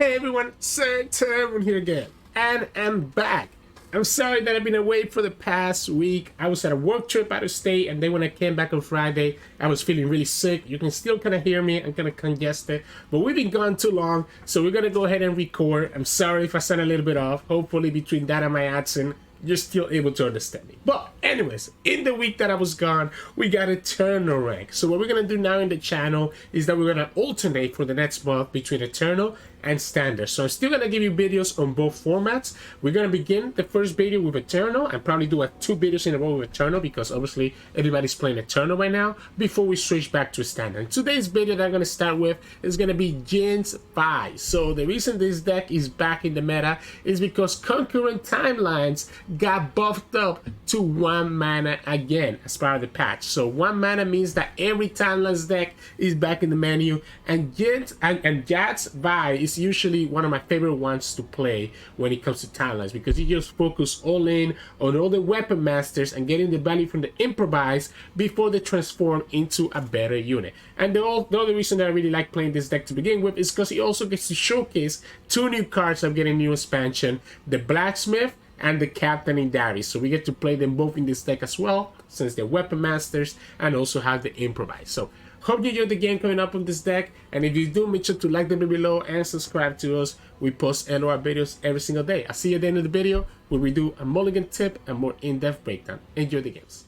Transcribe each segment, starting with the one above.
Hey everyone, Sirturmund here again, and I'm back. I'm sorry that I've been away for the past week. I was at a work trip out of state, and then when I came back on Friday, I was feeling really sick. You can still kind of hear me. I'm kind of congested, but we've been gone too long, so we're gonna go ahead and record. I'm sorry if I sound a little bit off. Hopefully, between that and my accent, you're still able to understand me. But anyways, in the week that I was gone, we got Eternal rank. So what we're gonna do now in the channel is that we're gonna alternate for the next month between Eternal and Standard. So I'm still gonna give you videos on both formats. We're gonna begin the first video with Eternal and probably do two videos in a row with Eternal because obviously everybody's playing Eternal right now before we switch back to Standard. Today's video that I'm gonna start with is gonna be Ziggs Vi. So the reason this deck is back in the meta is because Concurrent Timelines got buffed up to 1 mana again as part of the patch. So 1 mana means that every Timelines deck is back in the menu, and Jax Vi is usually one of my favorite ones to play when it comes to Timelines because you just focus all in on all the Weaponmasters and getting the value from the Improvise before they transform into a better unit. And the other reason that I really like playing this deck to begin with is because it also gets to showcase 2 new cards of getting new expansion, the Blacksmith and the Captain in Darius. So we get to play them both in this deck as well, since they're Weaponmasters and also have the Improvise. So hope you enjoyed the game coming up on this deck, and if you do, make sure to like the video below and subscribe to us. We post LOR videos every single day. I'll see you at the end of the video where we do a mulligan tip and more in-depth breakdown. Enjoy the games.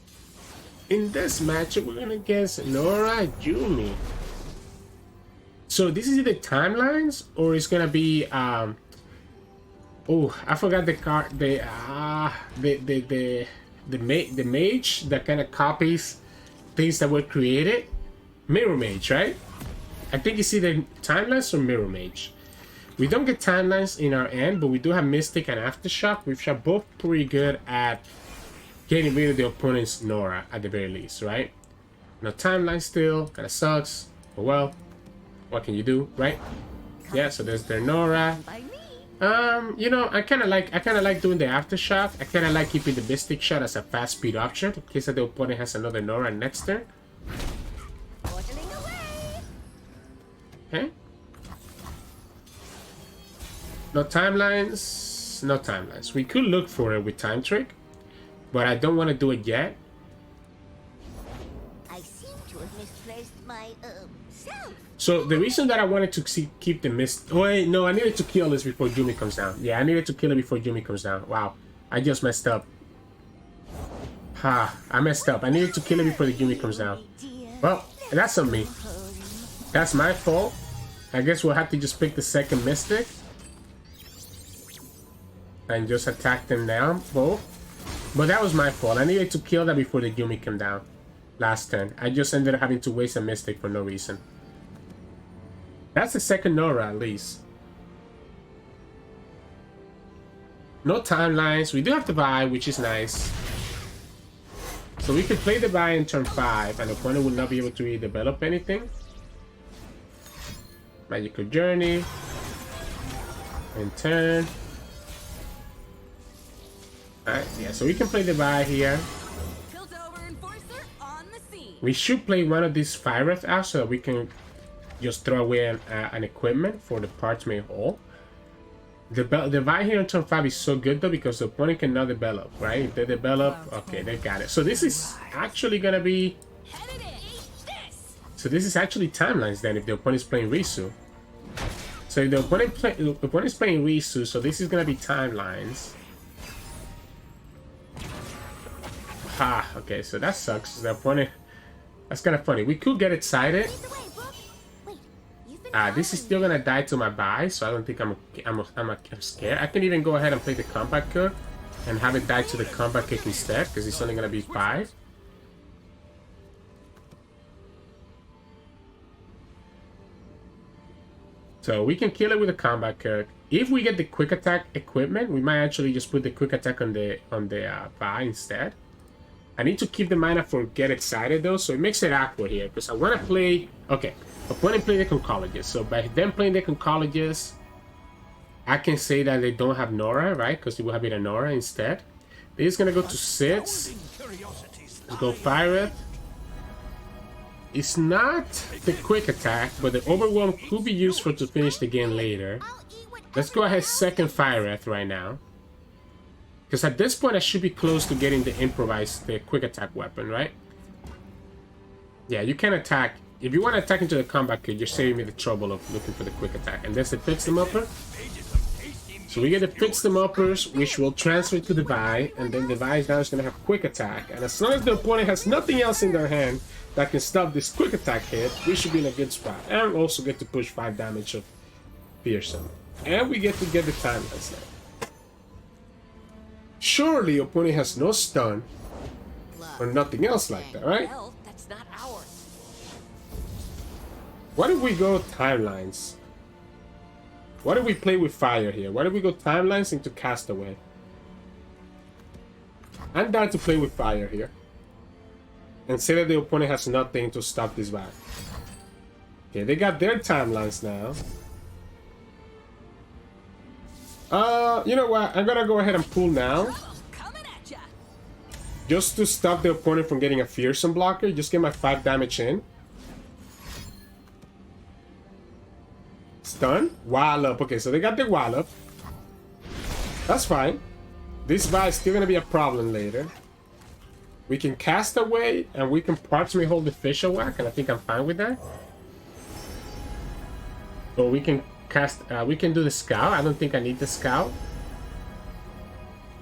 In this matchup, we're gonna against Norra Yuumi. So this is either Timelines or it's gonna be oh, I forgot the card. The mage that kind of copies things that were created. Mirror Mage, right? I think it's either Timelines or Mirror Mage. We don't get Timelines in our end, but we do have Mystic and Aftershock, which are both pretty good at getting rid of the opponent's Norra at the very least, right? No Timeline still, kind of sucks. But well, what can you do, right? Yeah, so there's their Norra. You know, I kind of like doing the Aftershock. I kind of like keeping the Mystic Shot as a fast speed option in case that the opponent has another Norra next turn. Okay. No Timelines. No Timelines. We could look for it with Time Trick, but I don't want to do it yet. I seem to have misplaced my self. So the reason that I wanted to keep the mist. Oh wait, no, I needed to kill this before Yuumi comes down. Yeah, I needed to kill it before Yuumi comes down. Wow, I just messed up. Ha, I messed up. I needed to kill it before the Yuumi comes down. Well, that's on me. That's my fault. I guess we'll have to just pick the second Mystic and just attack them down both. But that was my fault. I needed to kill that before the Yuumi came down last turn. I just ended up having to waste a Mystic for no reason. That's the second Norra at least. No Timelines. We do have to buy, which is nice. So we could play the buy in turn 5 and the opponent will not be able to really develop anything. Magical Journey. In turn. Alright, yeah, so we can play the buy here. We should play one of these Fire out so that we can just throw away an equipment for the Parchment Hole. The buy here in turn 5 is so good though because the opponent cannot develop, right? If they develop, okay, they got it. So this is actually gonna be... So this is actually Timelines then if the opponent is playing Risu. So if the opponent is playing Risu, so this is gonna be Timelines. Ha, okay, so that sucks. The opponent... That's kind of funny. We could get excited. This is still gonna die to my buy, so I don't think I'm scared. I can even go ahead and play the combat kick and have it die to the combat kick instead, because it's only gonna be 5. So we can kill it with a combat kick. If we get the quick attack equipment, we might actually just put the quick attack on the buy instead. I need to keep the mana for get excited though, so it makes it awkward here because I want to play. Okay, opponent play the Conchologist, so by them playing the Conchologist, I can say that they don't have Norra, right? Because they will have it a Norra instead. They're just gonna go to 6. Let's go Fire It. It's not the quick attack, but the overwhelm could be useful to finish the game later. Let's go ahead second Fire Wrath right now. Because at this point I should be close to getting the improvised, the quick attack weapon, right? Yeah, you can attack. If you want to attack into the combat kit, you're saving me the trouble of looking for the quick attack. And there's the Fix Them Upper. So we get the Fix Them Uppers, which will transfer to the Vi, and then the Vi now is going to have quick attack. And as long as the opponent has nothing else in their hand that can stop this quick attack hit, we should be in a good spot. And also get to push 5 damage of Fearsome. And we get to get the Timelines now. Surely opponent has no stun or nothing else like that, right? That's not ours. What if we go Timelines? What if we play with fire here? What if we go Timelines into Castaway? I'm down to play with fire here. And say that the opponent has nothing to stop this back. Okay, they got their Timelines now. You know what? I'm gonna go ahead and pull now. Just to stop the opponent from getting a Fearsome blocker. Just get my 5 damage in. Stun. Wallop. Okay, so they got the Wallop. That's fine. This Vi is still gonna be a problem later. We can cast away and we can partially hold the Fisher Whack, and I think I'm fine with that. Or we can cast, we can do the Scout. I don't think I need the Scout.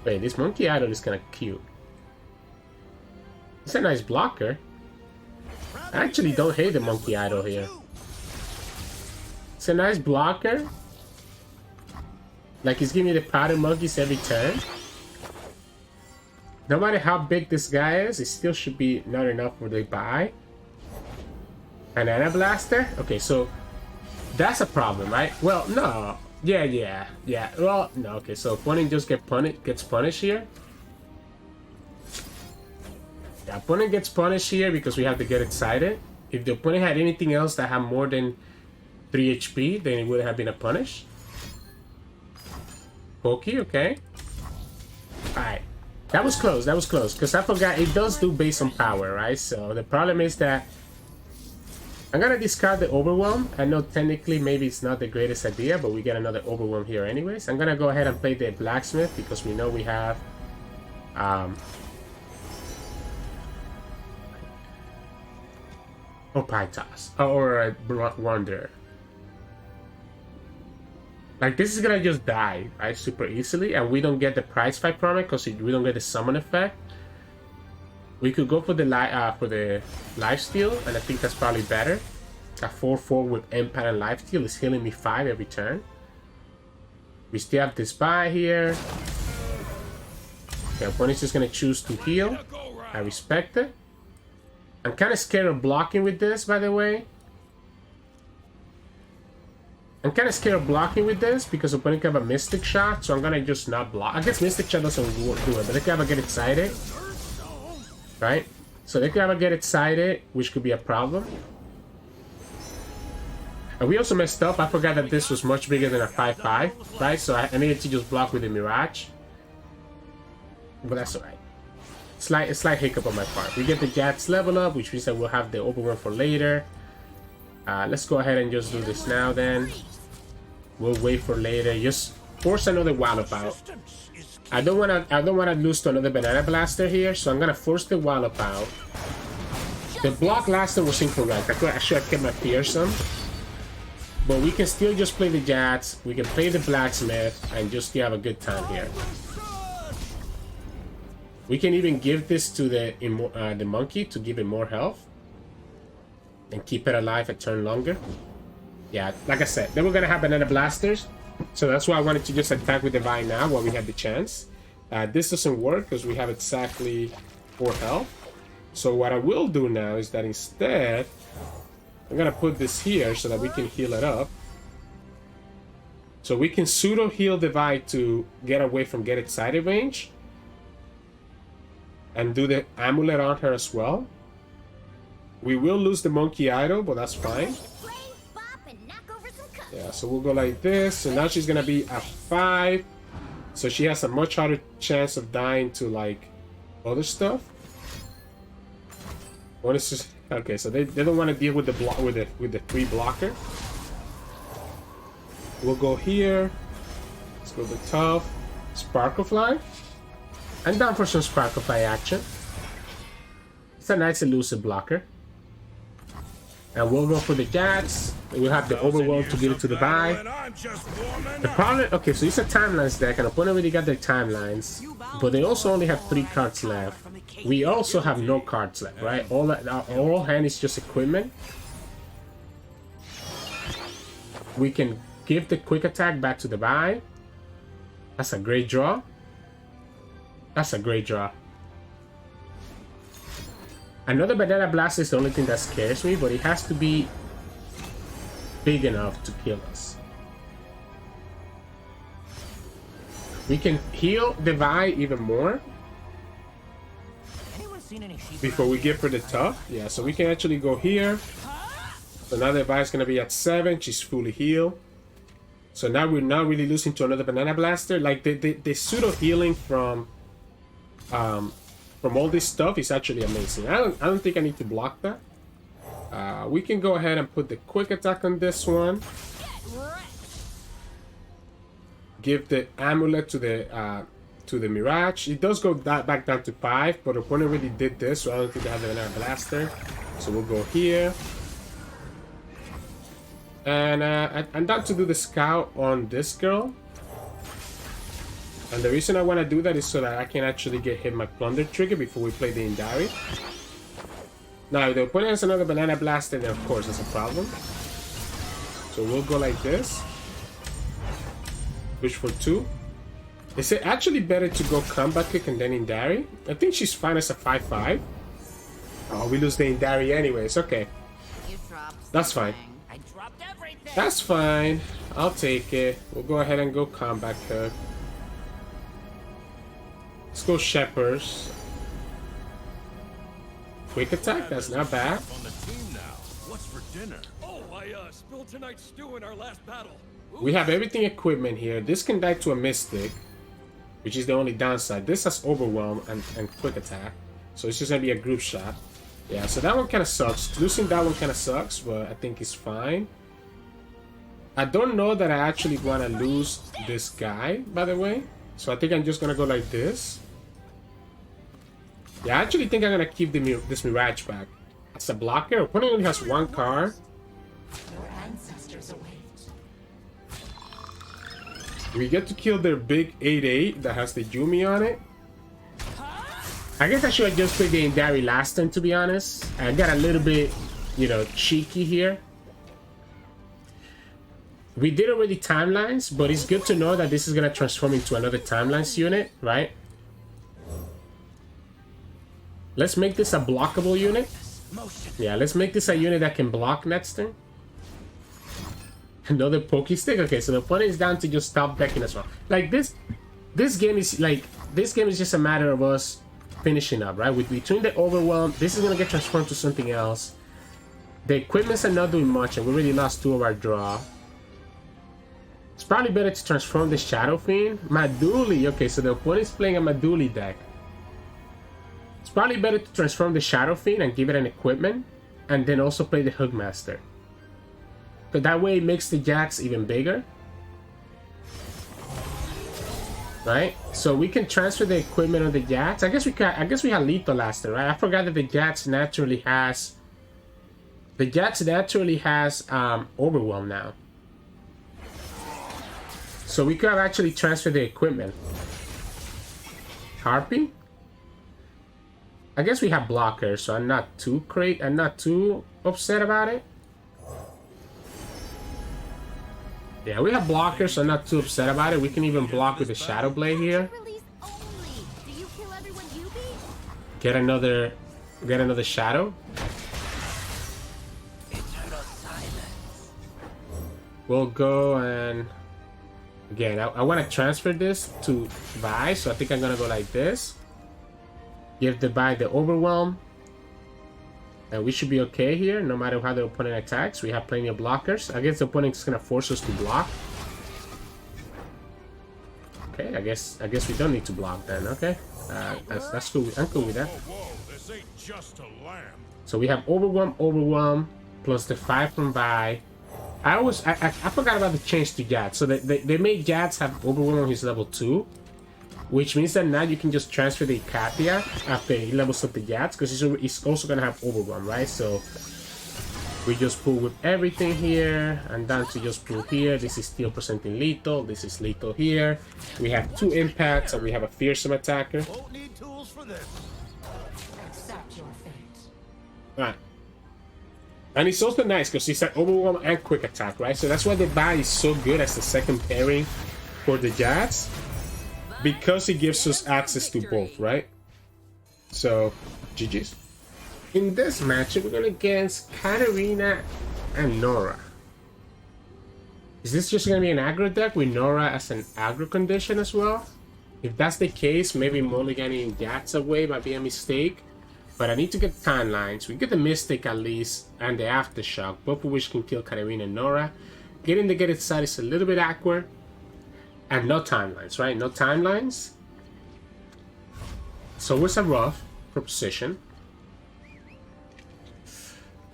Wait, this Monkey Idol is kind of cute. It's a nice blocker. I actually don't hate the Monkey Idol here. It's a nice blocker. Like he's giving me the powder monkeys every turn. No matter how big this guy is, it still should be not enough for the buy. Banana Blaster? Okay, so that's a problem, right? Well, no. Yeah. Well, no, okay, so opponent just gets punished here. The opponent gets punished here because we have to get excited. If the opponent had anything else that had more than 3 HP, then it would have been a punish. Pokey, okay. Alright. That was close, because I forgot it does do based on power, right? So the problem is that I'm gonna discard the Overwhelm. I know technically maybe it's not the greatest idea, but we get another Overwhelm here anyways. I'm gonna go ahead and play the Blacksmith because we know we have Pythos or Wanderer. Like this is gonna just die, right, super easily, and we don't get the prize fight from it because we don't get the summon effect. We could go for the lifesteal, and I think that's probably better. A 4/4 with Empath and lifesteal is healing me 5 every turn. We still have this buy here. The opponent's just gonna choose to heal. I respect it. I'm kind of scared of blocking with this, by the way. I'm kind of scared of blocking with this because opponent can have a Mystic Shot, so I'm gonna just not block. I guess Mystic Shot doesn't do it, but they can have a get excited. Right? So they can have a get excited, which could be a problem. And we also messed up. I forgot that this was much bigger than a 5/5, right? So I needed to just block with the Mirage. But that's alright. Slight hiccup on my part. We get the Jax level up, which means that we'll have the Overwhelm for later. Let's go ahead and just do this now then. We'll wait for later. Just force another Wallop out. I don't wanna lose to another Banana Blaster here, so I'm gonna force the Wallop out. The block last time was incorrect. I should have kept my Fearsome. But we can still just play the Jats. We can play the Blacksmith and just have a good time here. We can even give this to the monkey to give it more health. And keep it alive a turn longer. Yeah, like I said, then we're gonna have Banana Blasters. So that's why I wanted to just attack with the Vine now while we had the chance. This doesn't work because we have exactly 4 health. So what I will do now is that instead, I'm gonna put this here so that we can heal it up. So we can pseudo heal the Vi to get away from get excited range. And do the amulet on her as well. We will lose the Monkey Idol, but that's fine. Yeah, so we'll go like this. So now she's gonna be at 5. So she has a much harder chance of dying to like other stuff. Okay, so they don't want to deal with the block with the 3 blocker. We'll go here. Let's go with tough. Sparklefly. I'm down for some Sparklefly action. It's a nice elusive blocker. And we'll go for the Jax. We'll have the Overwhelm to get it to the buy. The problem, okay, so it's a Timelines deck, and opponent already got their Timelines, but they also only have 3 cards left. We also have no cards left, right? All hand is just equipment. We can give the quick attack back to the buy. That's a great draw. That's a great draw. Another Banana Blast is the only thing that scares me, but it has to be big enough to kill us. We can heal the Vi even more before we get for the tough. Yeah, so we can actually go here. So now the Vi is going to be at 7. She's fully healed. So now we're not really losing to another Banana Blaster. Like the pseudo healing from all this stuff is actually amazing. I don't think I need to block that. We can go ahead and put the quick attack on this one. Give the amulet to the Mirage. It does go back down to 5, but the opponent really did this, so I don't think they have the Banana Blaster. So we'll go here. And I'm down to do the scout on this girl. And the reason I want to do that is so that I can actually get hit my Plunder trigger before we play the Indari. Now, if the opponent has another Banana Blaster, then of course that's a problem. So we'll go like this. Push for 2. Is it actually better to go Combat Kick and then Indari? I think she's fine as a 5/5. Oh, we lose the Indari anyways. Okay. That's fine. That's fine. I'll take it. We'll go ahead and go Combat Kick. Let's go Shepherds. Quick attack, that's not bad. What's for dinner? Oh, I spilled tonight's stew in our last battle. We have everything equipment here. This can die to a Mystic, which is the only downside. This has Overwhelm and Quick Attack, so it's just gonna be a group shot. Yeah, so that one kind of sucks. Losing that one kind of sucks, but I think it's fine. I don't know that I actually want to lose this guy, by the way. So I think I'm just gonna go like this. Yeah, I actually think I'm gonna keep this Mirage back. As a blocker, opponent only has 1 card. We get to kill their big 8/8 that has the Yuumi on it. I guess I should have just played the Indari last time, to be honest. I got a little bit, you know, cheeky here. We did already Timelines, but it's good to know that this is gonna transform into another Timelines unit, right? Let's make this a blockable unit. Yeah, let's make this a unit that can block next turn. Another Poke Stick. Okay, so the opponent is down to just stop decking as well. Like this game is just a matter of us finishing up, right? Between the Overwhelm, this is gonna get transformed to something else. The equipments are not doing much, and we already lost 2 of our draw. It's probably better to transform the Shadow Fiend. Maduli. Okay, so the opponent is playing a Maduli deck. It's probably better to transform the Shadow Fiend and give it an equipment, and then also play the Hookmaster. But that way it makes the Jax even bigger. Right? So we can transfer the equipment on the Jax. I guess we had lethal last turn, right? I forgot that the Jax naturally has Overwhelm now. So we could have actually transferred the equipment. Harpy? I guess we have blockers, so I'm not too upset about it. Yeah, we have blockers, so I'm not too upset about it. We can even block with the Shadow Blade here. Get another Shadow. We'll go and again, I want to transfer this to Vi, so I think I'm gonna go like this. Give the Vi the Overwhelm. And we should be okay here, no matter how the opponent attacks. We have plenty of blockers. I guess the opponent's gonna force us to block. Okay, I guess we don't need to block then. Okay, that's cool. I'm cool with that. This ain't just a lamb. So we have Overwhelm, plus the 5 from Vi. I forgot about the change to Jax. So they made Jax have Overwhelm on his level 2. Which means that now you can just transfer the Katia after he levels up the Jax. Because he's also going to have Overwhelm, right? So we just pull with everything here. And then to just pull here. This is still presenting lethal. This is lethal here. We have 2 impacts and we have a fearsome attacker. Won't need tools for this. Accept your fate. Alright. And it's also nice because he's an Overwhelm and Quick Attack, right? So that's why the Vi is so good as the second pairing for the Jax. Because it gives us access to both, right? So, GG's. In this matchup, we're going against Katarina and Norra. Is this just going to be an aggro deck with Norra as an aggro condition as well? If that's the case, maybe mulliganing Jax away might be a mistake. But I need to get timelines. We get the Mystic at least, and the Aftershock, both of which can kill Katarina and Norra. Getting the Get It side is a little bit awkward. And no timelines, right? No timelines. So it's a rough proposition.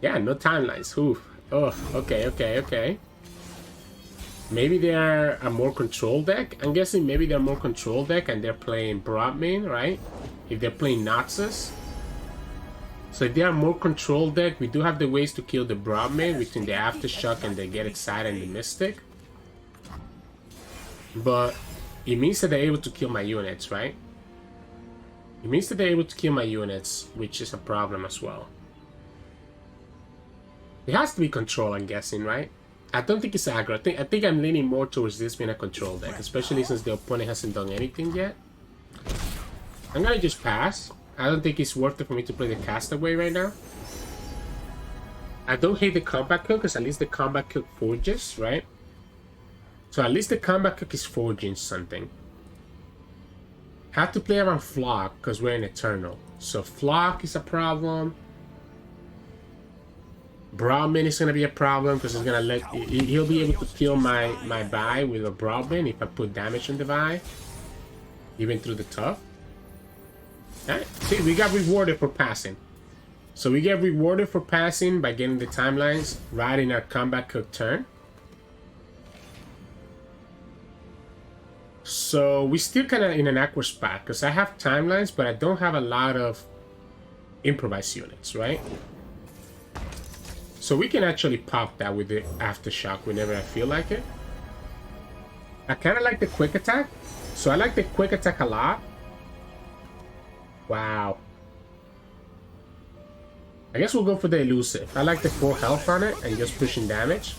Yeah, no timelines. Ooh. Oh, okay. Maybe they are a more control deck. I'm guessing maybe they're more control deck and they're playing Broadman, right? If they're playing Noxus. So if they are more control deck, we do have the ways to kill the Broadman between the Aftershock and the Get It side and the Mystic. But it means that they're able to kill my units, right? It means that they're able to kill my units, which is a problem as well. It has to be control, I'm guessing, right? I don't think it's aggro. I think I'm leaning more towards this being a control deck, especially since the opponent hasn't done anything yet. I'm gonna just pass. I don't think it's worth it for me to play the Castaway right now. I don't hate the Combat Cook, because at least the Combat Cook forges, right? So at least the Combat Cook is forging something. Have to play around Flock because we're in Eternal. So Flock is a problem. Broadman is going to be a problem because it's going to he'll be able to kill my Vi with a Broadman if I put damage on the Vi. Even through the tough. Alright, see, we got rewarded for passing. So we get rewarded for passing by getting the timelines right in our Combat Cook turn. So we still kind of in an awkward spot because I have timelines, but I don't have a lot of improvised units, right? So we can actually pop that with the Aftershock whenever I feel like it. I kind of like the Quick Attack. So I like the Quick Attack a lot. Wow. I guess we'll go for the Elusive. I like the 4 health on it and just pushing damage.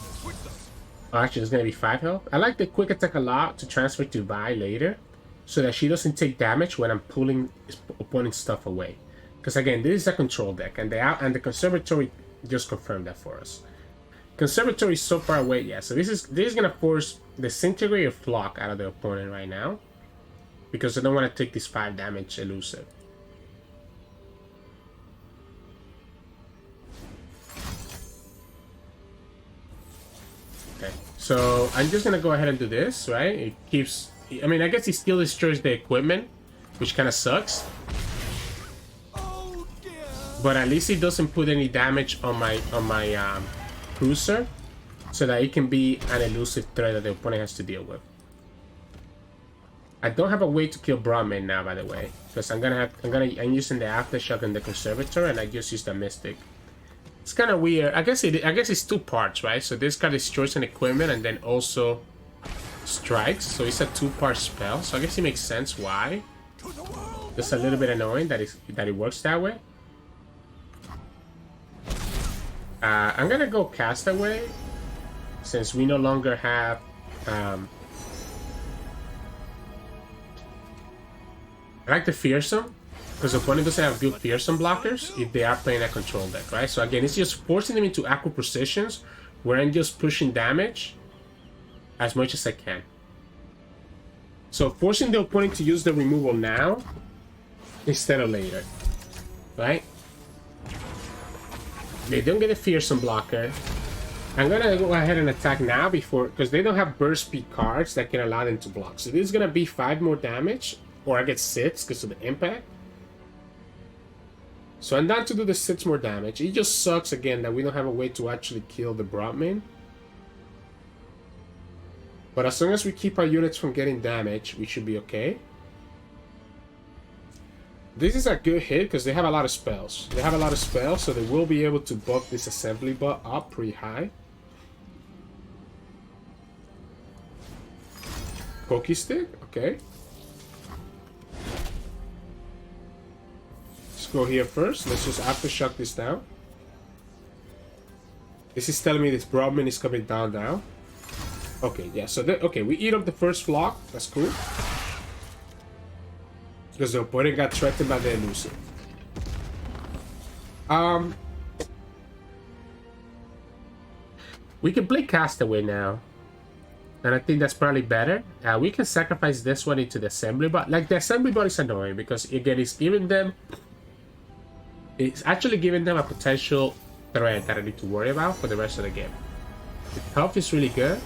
Oh, actually, it's going to be 5 health. I like the Quick Attack a lot to transfer to Vi later, so that she doesn't take damage when I'm pulling opponent's stuff away. Because again, this is a control deck, and the Conservatory just confirmed that for us. Conservatory is so far away, yeah. So this is going to force Disintegrate or Flock out of the opponent right now, because I don't want to take this 5 damage Elusive. Okay, so I'm just gonna go ahead and do this, right? It keeps... I mean, I guess it still destroys the equipment, which kind of sucks. But at least it doesn't put any damage on my cruiser, so that it can be an elusive threat that the opponent has to deal with. I don't have a way to kill Brahmin now, by the way, because I'm using the Aftershock and the Conservator, and I just use the Mystic. It's kind of weird. I guess it's 2 parts, right? So this guy destroys an equipment and then also strikes. So it's a 2-part spell. So I guess it makes sense why. Just a little bit annoying that it works that way. I'm gonna go Castaway since we no longer have. I like the Fearsome. Because the opponent doesn't have good Fearsome blockers if they are playing a control deck, right? So again, it's just forcing them into aqua positions where I'm just pushing damage as much as I can. So forcing the opponent to use the removal now instead of later, right? They don't get a Fearsome blocker. I'm gonna go ahead and attack now before, because they don't have burst speed cards that can allow them to block. So this is gonna be 5 more damage, or I get 6 because of the impact. So I'm down to do the 6 more damage. It just sucks again that we don't have a way to actually kill the Broadman. But as long as we keep our units from getting damaged, we should be okay. This is a good hit because they have a lot of spells. They have a lot of spells, so they will be able to buff this assembly bot up pretty high. Pokey stick, okay. Let's go here first. Let's just aftershock this down. This is telling me this Broadman is coming down now. Okay, yeah, so okay, we eat up the first flock. That's cool. Because the opponent got threatened by the elusive. We can play Castaway now. And I think that's probably better. We can sacrifice this one into the assembly bot. Like, the assembly bot is annoying because, again, it's giving them... It's actually giving them a potential threat that I need to worry about for the rest of the game. The tough is really good.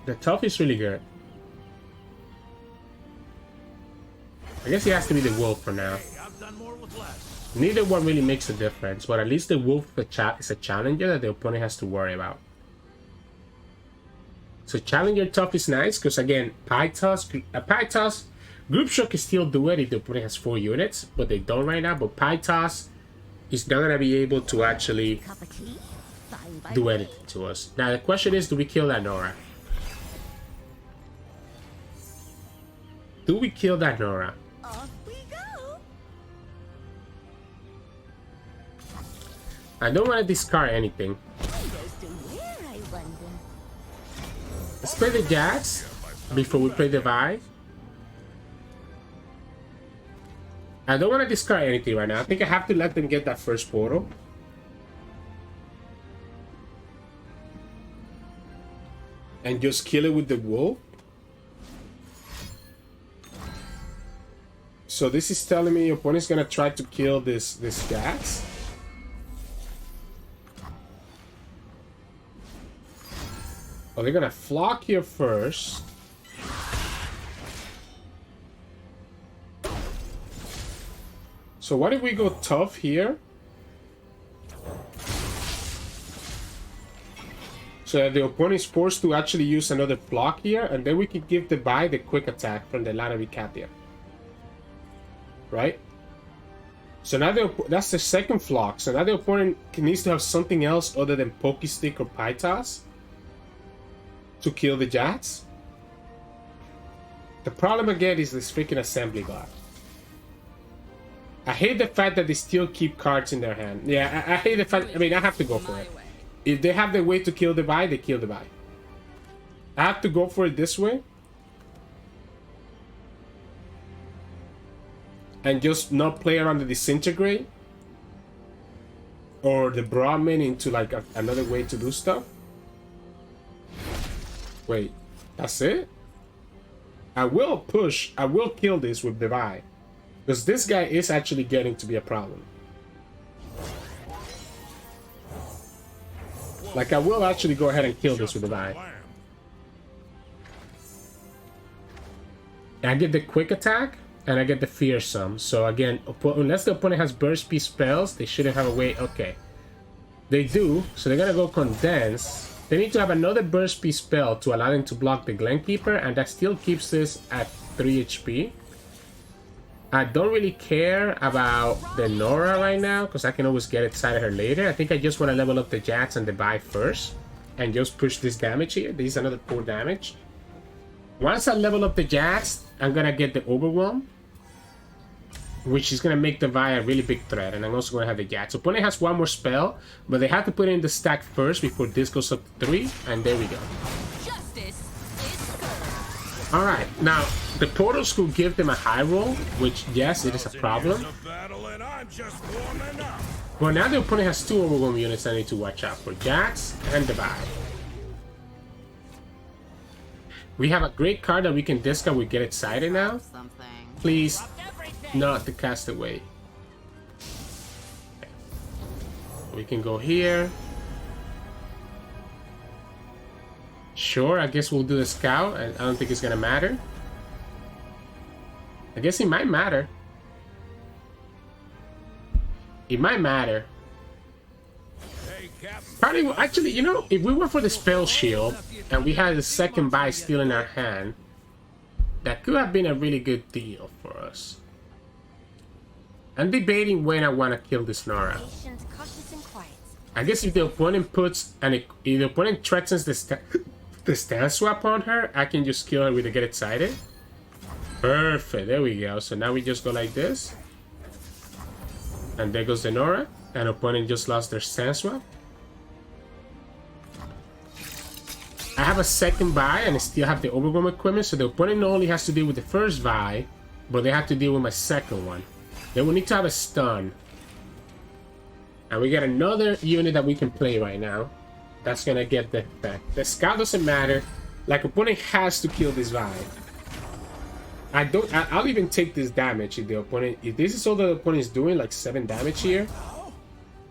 The tough is really good. I guess it has to be the wolf for now. Neither one really makes a difference, but at least the wolf is a challenger that the opponent has to worry about. So challenger tough is nice because again, Pytos, group shock can still do it if the opponent has 4 units, but they don't right now. But Pytos is not gonna be able to actually do anything to us. Now the question is, do we kill that Norra? Do we kill that Norra? Off we go. I don't want to discard anything. Who goes to where, I wonder? Let's play the Jax before we play the Vi. I don't want to discard anything right now. I think I have to let them get that first portal. And just kill it with the wolf. So this is telling me your opponent's gonna try to kill this Jax. Oh, they're gonna flock here first. So what if we go tough here? So that the opponent is forced to actually use another flock here, and then we can give the Vi the quick attack from the Lana Vicatia. Right? So now that's the second flock. So now the opponent needs to have something else other than Pokestick or Pytos to kill the Jax. The problem again is this freaking assembly bot. I hate the fact that they still keep cards in their hand. Yeah, I hate the fact. I mean, I have to go for it. If they have the way to kill the Vi, they kill the Vi. I have to go for it this way. And just not play around the Disintegrate. Or the Broadman into like another way to do stuff. Wait, that's it? I will kill this with the Vi. Because this guy is actually getting to be a problem. Like, I will actually go ahead and kill this with the Vi. I get the quick attack, and I get the fearsome. So again, unless the opponent has burst speed spells, they shouldn't have a way. Okay. They do, so they're gonna go condense. They need to have another burst speed spell to allow them to block the Glenkeeper, and that still keeps this at 3 HP. I don't really care about the Norra right now, because I can always get inside of her later. I think I just want to level up the Jax and the Vi first, and just push this damage here. This is another 4 damage. Once I level up the Jax, I'm gonna get the Overwhelm, which is gonna make the Vi a really big threat, and I'm also gonna have the Jax. So opponent has 1 more spell, but they have to put it in the stack first before this goes up to 3, and there we go. Alright, now the portals could give them a high roll, which yes, it is a problem. But now the opponent has 2 Overwhelm units I need to watch out for, Jax and the Vi. We have a great card that we can discard. We get excited now. Please, not the Castaway. Okay. We can go here. Sure, I guess we'll do the Scout. I don't think it's gonna matter. I guess it might matter. It might matter. Hey, Captain. Probably, actually, you know, if we went for the spell shield and we had the second buy still in our hand, that could have been a really good deal for us. I'm debating when I want to kill this Norra. Patient, cautious, and quiet. I guess if the opponent puts, and if the opponent threatens the stand swap on her, I can just kill her with a get excited. Perfect, there we go. So now we just go like this. And there goes the Norra. And opponent just lost their stand swap. I have a second buy and I still have the overwhelm equipment, so the opponent not only has to deal with the first buy, but they have to deal with my second one. Then we need to have a stun. And we get another unit that we can play right now. That's gonna get the effect. The scout doesn't matter. Like, opponent has to kill this buy. I'll even take this damage if the opponent, if this is all the opponent is doing, like 7 damage here.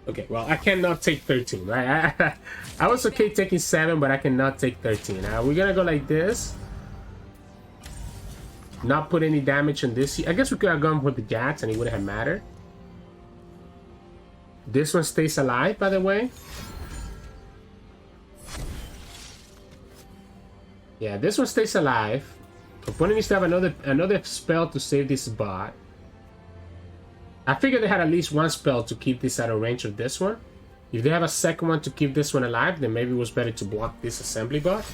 Okay, well, I cannot take 13, right? I was okay taking 7, but I cannot take 13. Now, we're gonna go like this. Not put any damage on this. I guess we could have gone with the Jax and it wouldn't have mattered. This one stays alive, by the way. Yeah, this one stays alive. Opponent needs to have another spell to save this bot. I figured they had at least one spell to keep this out of range of this one. If they have a second one to keep this one alive, then maybe it was better to block this assembly bot.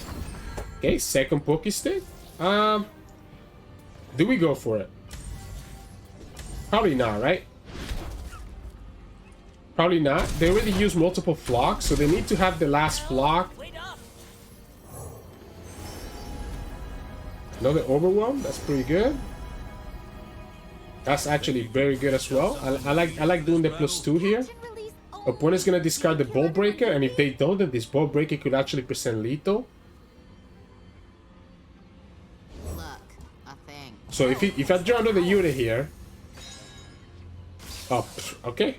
Okay, second Poké Stick. Do we go for it? Probably not, right? Probably not. They already used multiple flocks, so they need to have the last flock. Another overwhelm. That's pretty good. That's actually very good as well. I like doing the +2 here. Opponent's gonna discard the ball breaker, and if they don't, then this ball breaker could actually present lethal. So if I draw another unit here, oh, okay.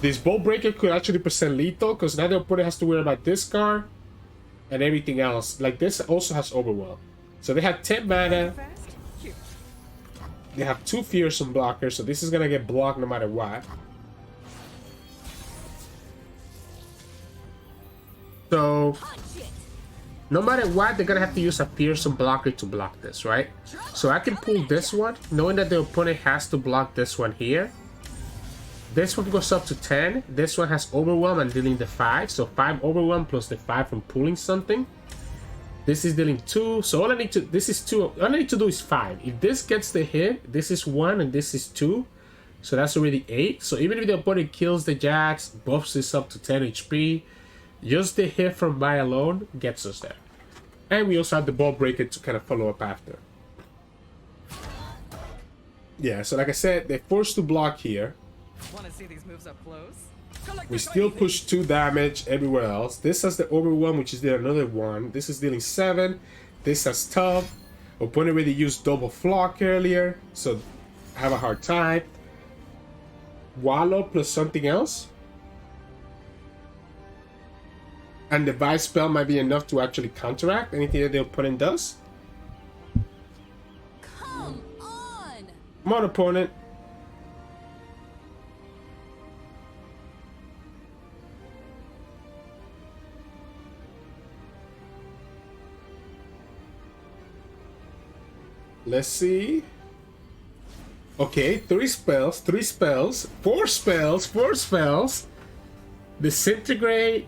This ball breaker could actually present lethal because now the opponent has to worry about this card and everything else. Like, this also has overwhelm. So they have 10 mana. They have 2 fearsome blockers, so this is gonna get blocked no matter what. So no matter what, they're gonna have to use a fearsome blocker to block this, right? So I can pull this one, knowing that the opponent has to block this one here. This one goes up to 10. This one has overwhelm and dealing the 5. So 5 overwhelm plus the 5 from pulling something. This is dealing 2. So all I need to, this is 2. All I need to do is 5. If this gets the hit, this is 1 and this is 2. So that's already 8. So even if the opponent kills the Jax, buffs this up to 10 HP, just the hit from buy alone gets us there. And we also have the ball breaker to kind of follow up after. Yeah, so like I said, they're forced to block here. Want to see these moves up close? We still push 2 damage everywhere else. This has the overwhelm, which is there another 1. This is dealing 7. This has tough. Opponent already used double flock earlier, so I have a hard time. Wallow plus something else. And the vice spell might be enough to actually counteract anything that the opponent does. Come on! Come on, opponent. Let's see. Okay, 3 spells, 3 spells, 4 spells, 4 spells. Disintegrate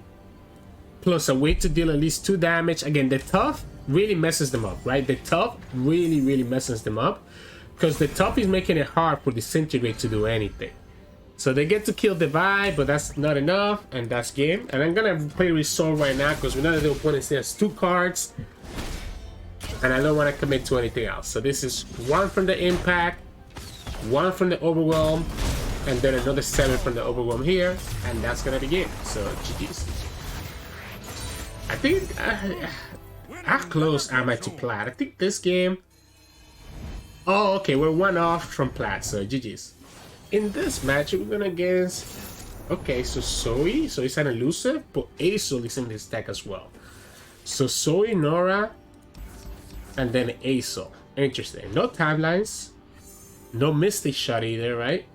plus a way to deal at least 2 damage. Again, the tough really messes them up, right? The tough really messes them up because the tough is making it hard for Disintegrate to do anything. So they get to kill the vibe, but that's not enough, and that's game. And I'm gonna play Resolve right now because we know that the opponent still has 2 cards. And I don't want to commit to anything else. So this is 1 from the impact, 1 from the overwhelm, and then another 7 from the overwhelm here, and that's gonna be game. So GG's. I think how close am I to plat? I think this game. Oh, okay, we're 1 off from plat. So GG's. In this match, we're gonna against. Okay, so Zoe. So it's an elusive, but Aesol is in this deck as well. So Zoe, Norra. And then Aesol. Interesting. No timelines. No Mystic Shot either, right?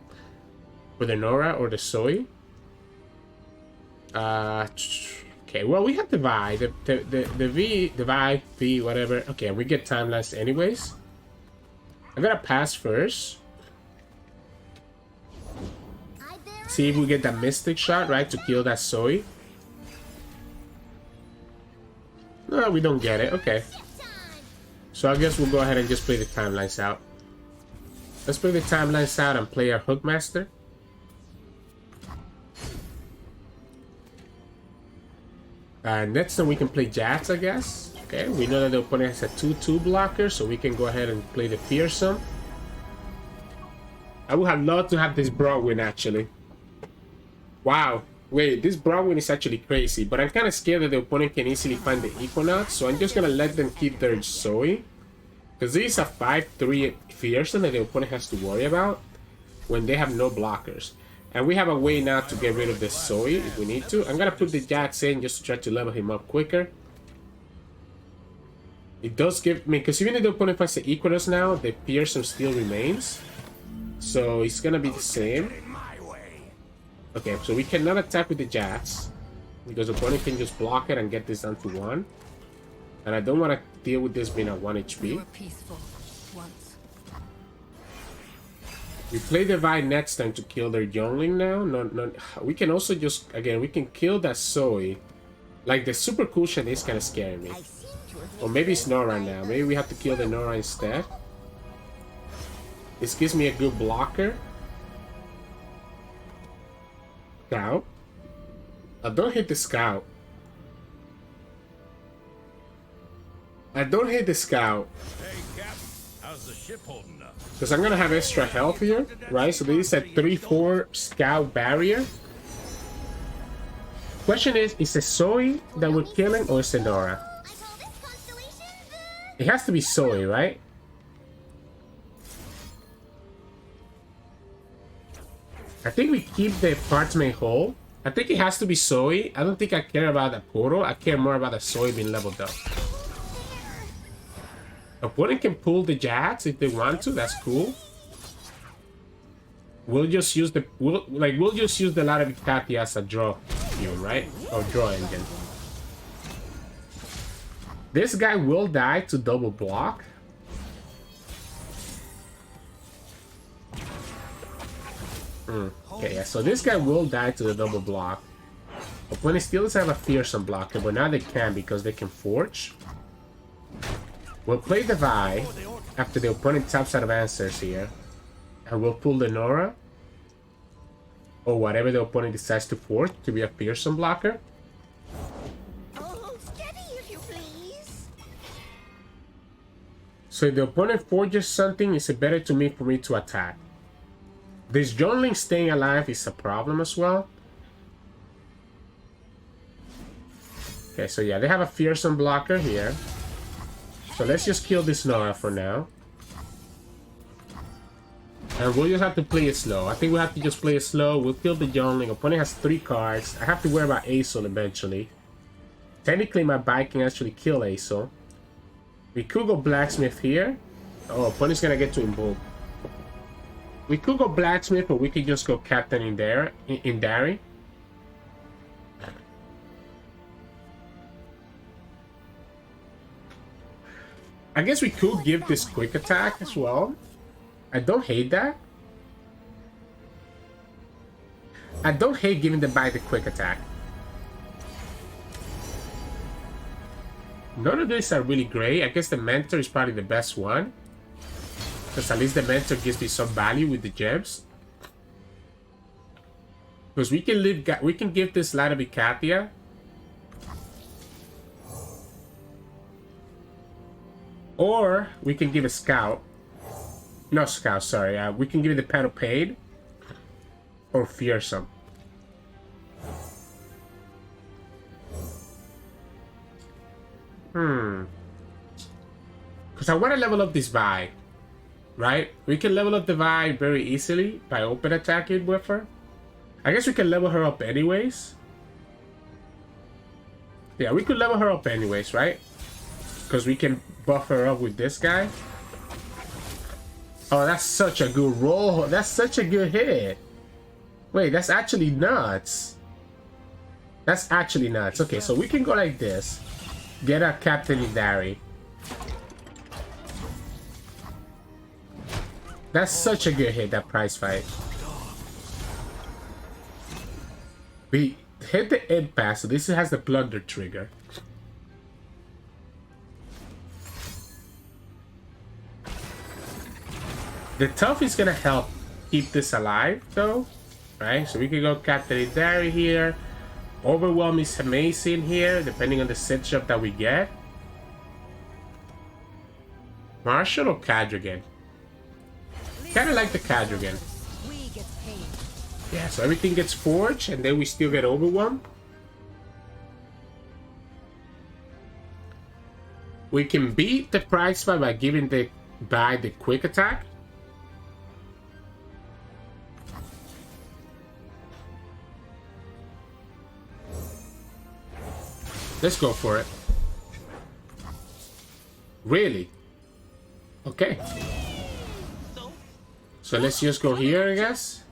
For the Norra or the Zoe? Okay, well, we have the Vi. The V, the Vi, V, whatever. Okay, we get Timelines anyways. I'm gonna pass first. See if we get that Mystic shot, right? To kill that Zoe. No, we don't get it. Okay. So I guess we'll go ahead and just play the Timelines out. Let's play the Timelines out and play our Hookmaster. Next time we can play Jax, I guess. Okay, we know that the opponent has a 2/2 blocker, so we can go ahead and play the Fearsome. I would have loved to have this Broadwin, actually. Wow. Wait, this Broadwin is actually crazy, but I'm kind of scared that the opponent can easily find the Equinox, so I'm just going to let them keep their Zoe. Because this is a 5/3 Fearsome that the opponent has to worry about when they have no blockers. And we have a way now to get rid of this Zoe if we need to. I'm going to put the Jax in just to try to level him up quicker. It does give me, because even if the opponent finds the Equinox now, the Fearsome still remains. So it's going to be the same. Okay, so we cannot attack with the Jax because the opponent can just block it and get this down to 1. And I don't want to deal with this being at 1 HP. You were peaceful once. We play the Vi next time to kill their Youngling now. No, we can also just, again, we can kill that Zoe. Like, the super cool shit is kind of scaring me. Or maybe it's Norra now. Maybe we have to kill the Norra instead. This gives me a good blocker. Scout. Don't hit the Scout. I don't hit the Scout. Hey, Cap, how's the ship holding up? Because I'm gonna have extra health here, right? So this is a 3/4 Scout barrier. Question is it Zoe that we're killing or is it Norra? It has to be Zoe, right? I think we keep the parchment whole. I think it has to be Zoe. I don't think I care about the portal. I care more about the Zoe being leveled up. Opponent can pull the Jax if they want to. That's cool. We'll just use the we'll just use the Ladder Vicati as a draw field, right? Or draw engine. This guy will die to double block. Okay, yeah, so this guy will die to the double block. Opponent still does have a Fearsome blocker, but now they can because they can Forge. We'll play the Vi after the opponent taps out of answers here. And we'll pull the Norra. Or whatever the opponent decides to force to be a Fearsome blocker. Oh, steady if you please. So if the opponent forges something, it's better to me for me to attack. This Youngling staying alive is a problem as well. Okay, so yeah, they have a Fearsome blocker here. So let's just kill this Norra for now. And we'll just have to play it slow. I think we'll have to just play it slow. We'll kill the Youngling. Opponent has 3 cards. I have to worry about Aesol eventually. Technically, my bike can actually kill Aesol. We could go Blacksmith here. Oh, opponent's gonna get to Invoke. We could go Blacksmith, or we could just go Captain in there, in Dari. I guess we could give this quick attack as well. I don't hate that. I don't hate giving the bite the quick attack. None of these are really great. I guess the Mentor is probably the best one. Because at least the Mentor gives me some value with the gems. Because we can give this Ladder Vicatia. Or we can give a Scout. No Scout, sorry. We can give it the Pen of Pain. Or Fearsome. Because I want to level up this Vi. Right? We can level up the Vi very easily by open attacking with her. I guess we can level her up anyways. Yeah, we could level her up anyways, right? Because we can buff her up with this guy. Oh, that's such a good roll. That's such a good hit. Wait, that's actually nuts. That's actually nuts. Okay, so we can go like this. Get a Captain Idari. That's such a good hit, that prize fight. We hit the impasse, so this has the plunder trigger. The tough is gonna help keep this alive, though, right? So we can go Captain Idari here. Overwhelm is amazing here, depending on the setup that we get. Marshall or Cadrigan? Kind of like the Cadrigan. We get paid. Yeah, so everything gets forged, and then we still get Overwhelm. We can beat the prize fight by giving the guy the quick attack. Let's go for it. Really? Okay. So let's just go here, I guess.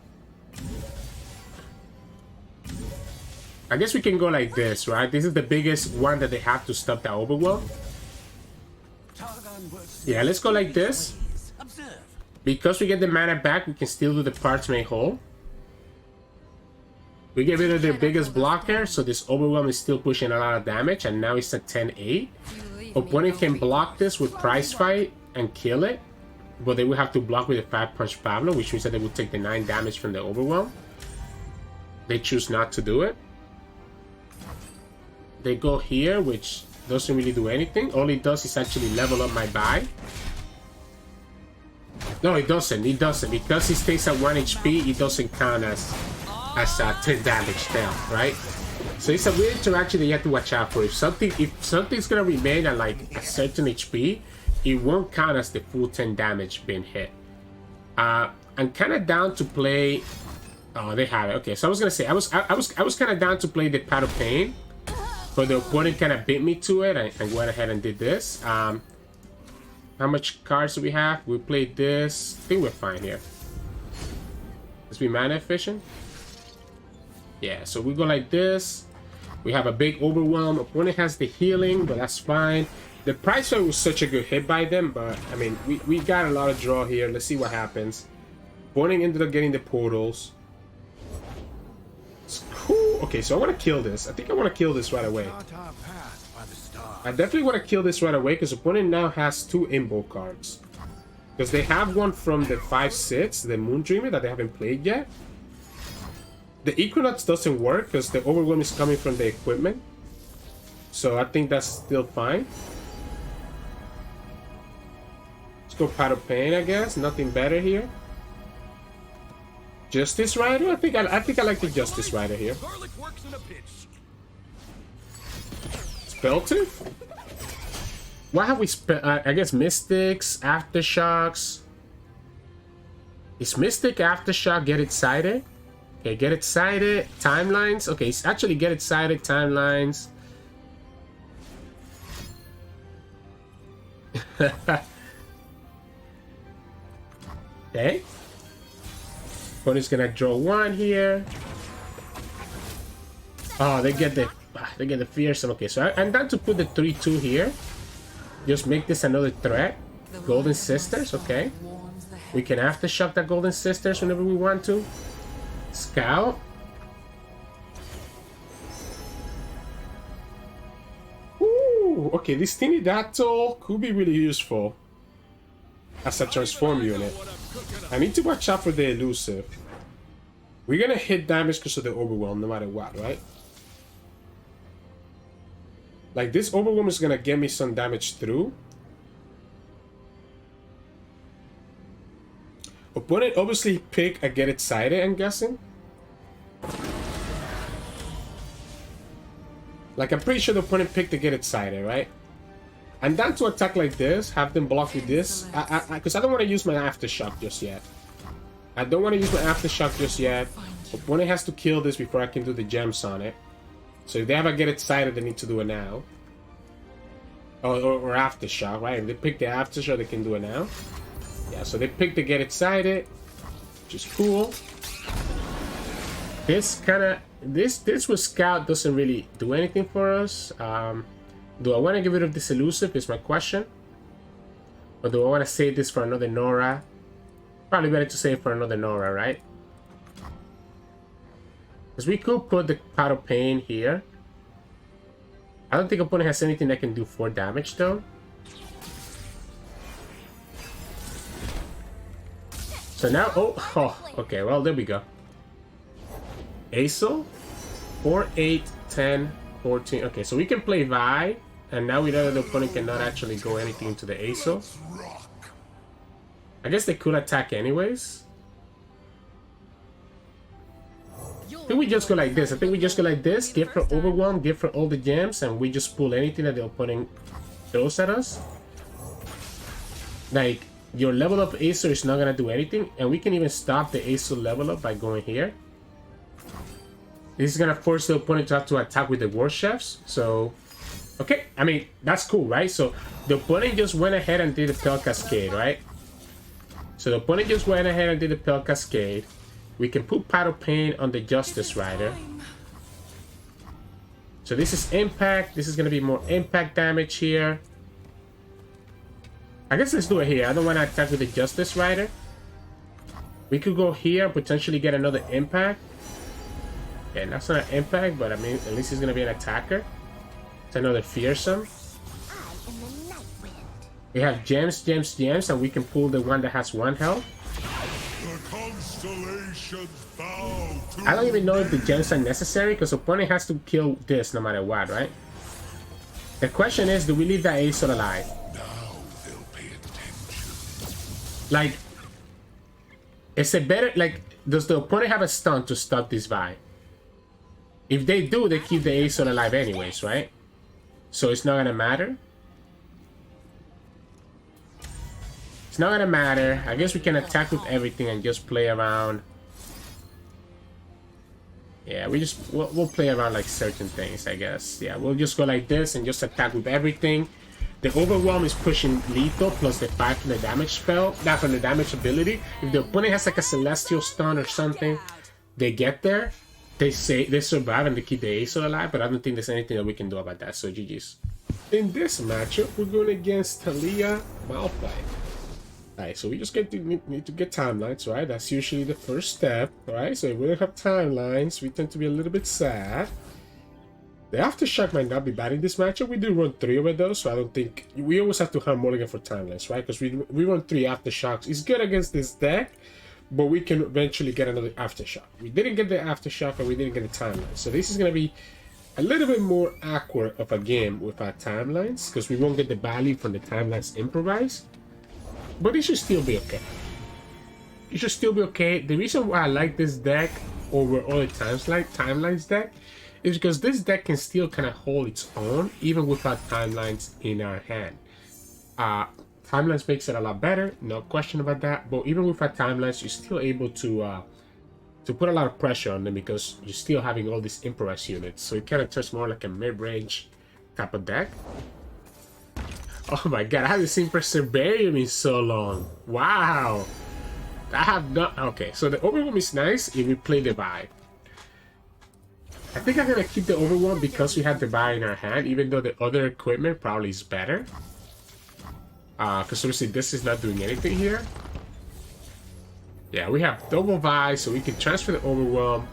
I guess we can go like this, right? This is the biggest one that they have to stop the overwhelm. Yeah, let's go like this. Because we get the mana back, we can still do the parchment hole. We get rid of their biggest blocker, so this overwhelm is still pushing a lot of damage, and now it's at 10-8. Opponent can block this with prize fight and kill it, but they will have to block with a 5-punch Pablo, which means that they will take the 9 damage from the overwhelm. They choose not to do it. They go here, which doesn't really do anything. All it does is actually level up my buy. No, it doesn't. It doesn't. Because it stays at 1 HP, it doesn't count as 10 damage down, right? So it's a weird interaction that you have to watch out for. If something's gonna remain at like a certain HP, it won't count as the full 10 damage being hit. I'm kind of down to play. Oh, they have it. Okay, so I was gonna say I was kind of down to play the Pad of Pain, but the opponent kind of beat me to it. I went ahead and did this. How much cards do we have? We played this. I think we're fine here. Let's be mana efficient. Yeah, so we go like this. We have a big overwhelm. Opponent has the healing, but that's fine. The prize fight was such a good hit by them, but I mean, we got a lot of draw here. Let's see what happens. Opponent ended up getting the portals. It's cool. Okay, so I want to kill this. I think I want to kill this right away. I definitely want to kill this right away because opponent now has 2 Imbo cards. Because they have one from the 5-6, the Moon Dreamer, that they haven't played yet. The Equinox doesn't work because the overwhelm is coming from the equipment. So I think that's still fine. Let's go Pad of Pain, I guess. Nothing better here. Justice Rider? I think I like the Justice Rider here. Spelltooth? What have we I guess Mystics, Aftershocks. Is Mystic Aftershock Get Excited? Okay, Get Excited, Timelines. Okay, it's actually Get Excited, Timelines. Okay. Opponent's gonna draw 1 here. Oh, they get the fearsome. Okay, so I'm down to put the 3-2 here. Just make this another threat. Golden Sisters, okay. We can Aftershock that Golden Sisters whenever we want to. Scout. Ooh, okay, this Tinidactyl could be really useful as a transform unit. I need to watch out for the elusive. We're gonna hit damage because of the overwhelm no matter what, right? Like, this overwhelm is gonna get me some damage through. Opponent obviously pick a Get Excited, I'm guessing. Like, I'm pretty sure the opponent picked the Get Excited, right? I'm down to attack like this, have them block with this. Because I don't want to use my Aftershock just yet. I don't want to use my Aftershock just yet. Opponent has to kill this before I can do the gems on it. So if they have a Get Excited, they need to do it now. Or Aftershock, right? If they pick the Aftershock, they can do it now. Yeah, so they picked the Get Excited, which is cool. This kind of this with Scout doesn't really do anything for us. Do I want to get rid of this elusive is my question. Or do I want to save this for another Norra? Probably better to save for another Norra, right? Because we could put the Pot of Pain here. I don't think opponent has anything that can do 4 damage though. So now, okay, well, there we go. Aesol, 4, 8, 10, 14. Okay, so we can play Vi, and now we know that the opponent cannot actually go anything into the Aesol. I guess they could attack anyways. I think we just go like this. Give her Overwhelm, give her all the gems, and we just pull anything that the opponent throws at us. Like, your level up Acer is not gonna do anything, and we can even stop the Acer level up by going here. This is gonna force the opponent to have to attack with the War Chefs. So, okay, I mean, that's cool, right? So, the opponent just went ahead and did the Pell Cascade, right? So, the opponent just went ahead and did the Pell Cascade. We can put Pot of Pain on the Justice Rider. So, this is impact. This is gonna be more impact damage here. I guess let's do it here. I don't want to attack with the Justice Rider. We could go here, potentially get another impact. Yeah, that's not an impact, but I mean, at least he's going to be an attacker. It's another Fearsome. We have gems, and we can pull the one that has 1 health. The constellations bow to I don't even know if the gems are necessary, because opponent has to kill this no matter what, right? The question is, do we leave that Aesol alive? Like, is it better, like, does the opponent have a stun to stop this Vi? If they do, they keep the Aesol alive anyways, right? So it's not gonna matter. It's not gonna matter. I guess we can attack with everything and just play around. Yeah, we'll play around like certain things, I guess. Yeah, we'll just go like this and just attack with everything. The Overwhelm is pushing lethal plus the 5 from the damage spell, that from the damage ability. If the opponent has like a Celestial Stun or something, they get there, they survive and they keep the Aesol alive, but I don't think there's anything that we can do about that, so GG's. In this matchup, we're going against Taliyah Malphite. Alright, so we just need to get timelines, right? That's usually the first step, right? So if we don't have timelines, we tend to be a little bit sad. The Aftershock might not be bad in this matchup. We do run 3 of it though, so I don't think... We always have to hunt Mulligan for timelines, right? Because we run 3 Aftershocks. It's good against this deck, but we can eventually get another Aftershock. We didn't get the Aftershock and we didn't get the timeline. So this is going to be a little bit more awkward of a game with our timelines, because we won't get the value from the timelines improvised. But it should still be okay. It should still be okay. The reason why I like this deck over other timelines deck is because this deck can still kind of hold its own even without timelines in our hand. Timelines makes it a lot better, no question about that, but even without timelines, you're still able to put a lot of pressure on them because you're still having all these improvised units, so it kind of turns more like a mid-range type of deck. Oh my god, I haven't seen Perseverium in so long. Wow. I have not... Okay, so the Overwhelm is nice if we play the Vi. I think I'm gonna keep the Overwhelm because we have the Vi in our hand, even though the other equipment probably is better. Because obviously this is not doing anything here. Yeah, we have double Vi, so we can transfer the Overwhelm.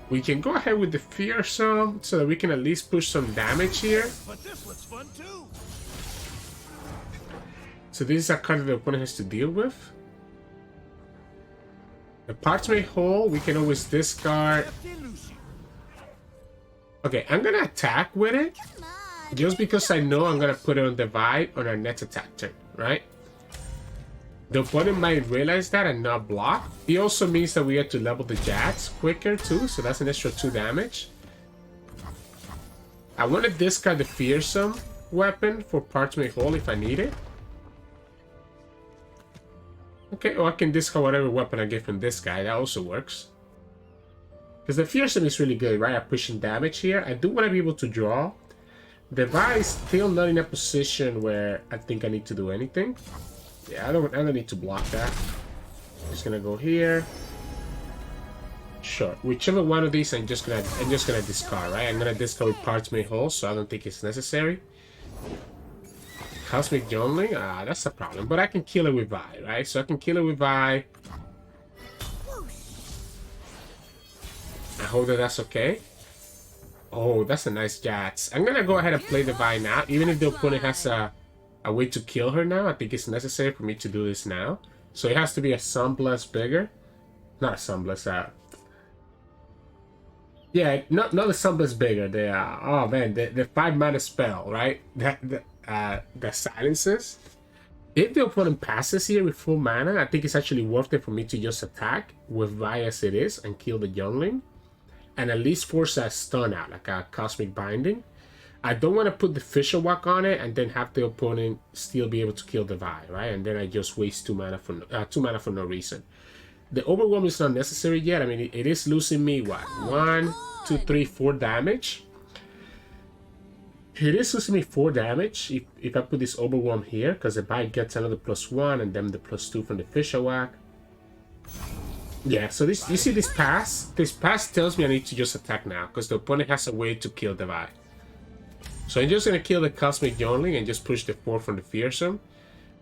We can go ahead with the Fearsome, so that we can at least push some damage here. But this looks fun too. So this is a card that the opponent has to deal with. The Parchment Hole, we can always discard. Okay, I'm gonna attack with it. Just because I know I'm gonna put it on the Vi on our next attack turn, right? The opponent might realize that and not block. It also means that we have to level the Jax quicker too, so that's an extra 2 damage. I want to discard the Fearsome weapon for Parchment Hole if I need it. Okay, or I can discard whatever weapon I get from this guy. That also works. Because the Fearsome is really good, right? At pushing damage here. I do want to be able to draw. The Vi is still not in a position where I think I need to do anything. Yeah, I don't need to block that. Just gonna go here. Sure. Whichever one of these I'm just gonna discard, right? I'm gonna discard with Parchment Hole, so I don't think it's necessary. Cosmic Youngling? Ah, that's a problem. But I can kill it with Vi, right? So I can kill it with Vi. I hope that that's okay. Oh, that's a nice Jax. I'm gonna go ahead and play the Vi now. Even if the opponent has a way to kill her now, I think it's necessary for me to do this now. So it has to be a Sunblast bigger. Not a Sunblast, yeah, not the Sunblast bigger. The oh man, the 5 mana spell, right? The silences. If the opponent passes here with full mana, I think it's actually worth it for me to just attack with Vi as it is and kill the Youngling, and at least force a stun out, like a Cosmic Binding. I don't want to put the Fisher Walk on it and then have the opponent still be able to kill the Vi, right? And then I just waste 2 mana for no reason. The Overwhelm is not necessary yet. I mean, it is losing me, what? 1, 2, 3, 4 damage. It is losing me 4 damage if I put this Overwhelm here, because the Vi gets another +1 and then the +2 from the Fisher Whack. Yeah, so this, you see this pass? This pass tells me I need to just attack now, because the opponent has a way to kill the Vi. So I'm just going to kill the Cosmic Youngling and just push the 4 from the Fearsome.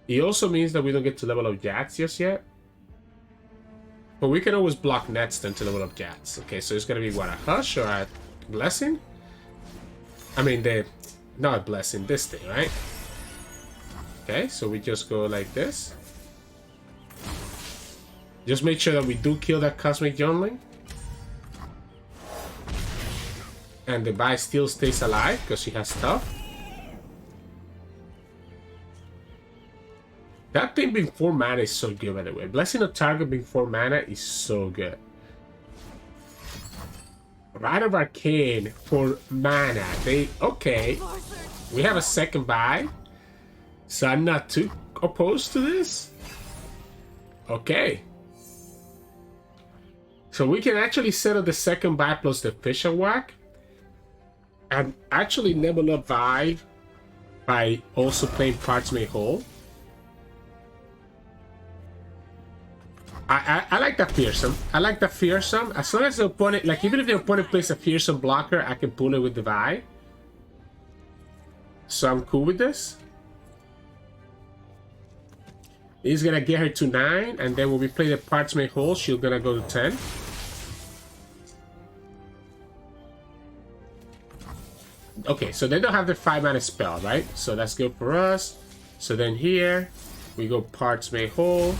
It also means that we don't get to level up Jax just yet. But we can always block Nets then to level up Jax. Okay, so it's going to be what, a Hush or a Blessing? I mean, not a Blessing, this thing, right? Okay, so we just go like this. Just make sure that we do kill that Cosmic Youngling. And the Vi still stays alive because she has stuff. That thing being 4 mana is so good, by the way. Blessing of Target being 4 mana is so good. Rite of Arcane for mana. Okay. We have a second Vi. So I'm not too opposed to this. Okay. So we can actually settle the second Vi plus the Fisher Whack. And actually level up Vi by also playing Parchment Hole. I like that Fearsome. I like the Fearsome. As long as the opponent, like even if the opponent plays a Fearsome blocker, I can pull it with the Vi. So I'm cool with this. He's gonna get her to 9, and then when we play the Parchment Hole, she's gonna go to 10. Okay, so they don't have the 5 mana spell, right? So that's good for us. So then here, we go Parchment Hole.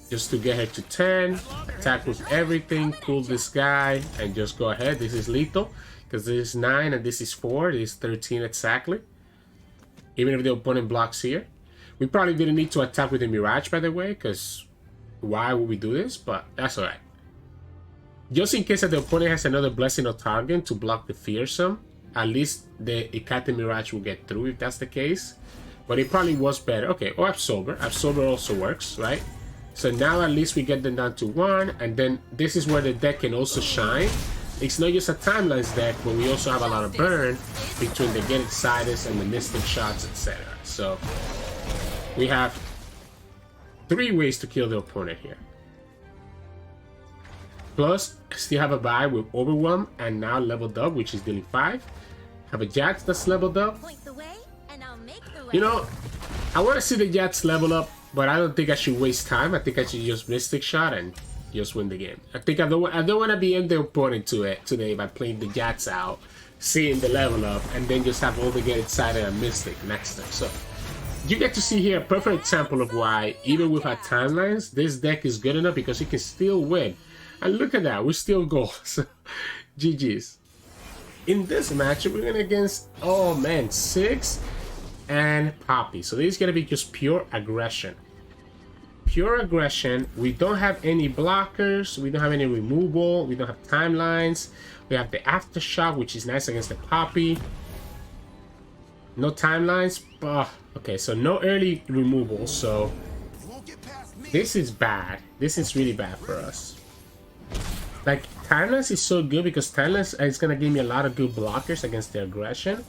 Just to get her to 10. Attack with everything, cool this guy, and just go ahead. This is lethal, because this is 9 and this is 4. This is 13 exactly. Even if the opponent blocks here. We probably didn't need to attack with the Mirage, by the way, because why would we do this? But that's alright. Just in case that the opponent has another Blessing of Target to block the Fearsome, at least the Ikate Mirage will get through if that's the case. But it probably was better. Okay, or Absolver. Absolver also works, right? So now at least we get them down to 1, and then this is where the deck can also shine. It's not just a Timelines deck, but we also have a lot of burn between the Get Excited and the Mystic Shots, etc. So we have 3 ways to kill the opponent here. Plus, still have a Vi with Overwhelm and now leveled up, which is dealing 5. Have a Jax that's leveled up. Point the way, and I'll make the way. You know, I want to see the Jax level up, but I don't think I should waste time. I think I should just Mystic Shot and just win the game. I think I don't want to be in the opponent to it today by playing the Jax out, seeing the level up, and then just have all the Get Excited and Mystic next time. So you get to see here a perfect example of why, even with our Timelines, this deck is good enough because it can still win. And look at that, we still go. So, GG's. In this matchup, we're going against, oh man, Ziggs and Poppy. So this is going to be just pure aggression. Pure aggression. We don't have any blockers. We don't have any removal. We don't have Timelines. We have the Aftershock, which is nice against the Poppy. No Timelines. Okay, so no early removal. So this is bad. This is really bad for us. Like, Timelines is so good because Timelines is going to give me a lot of good blockers against the aggression.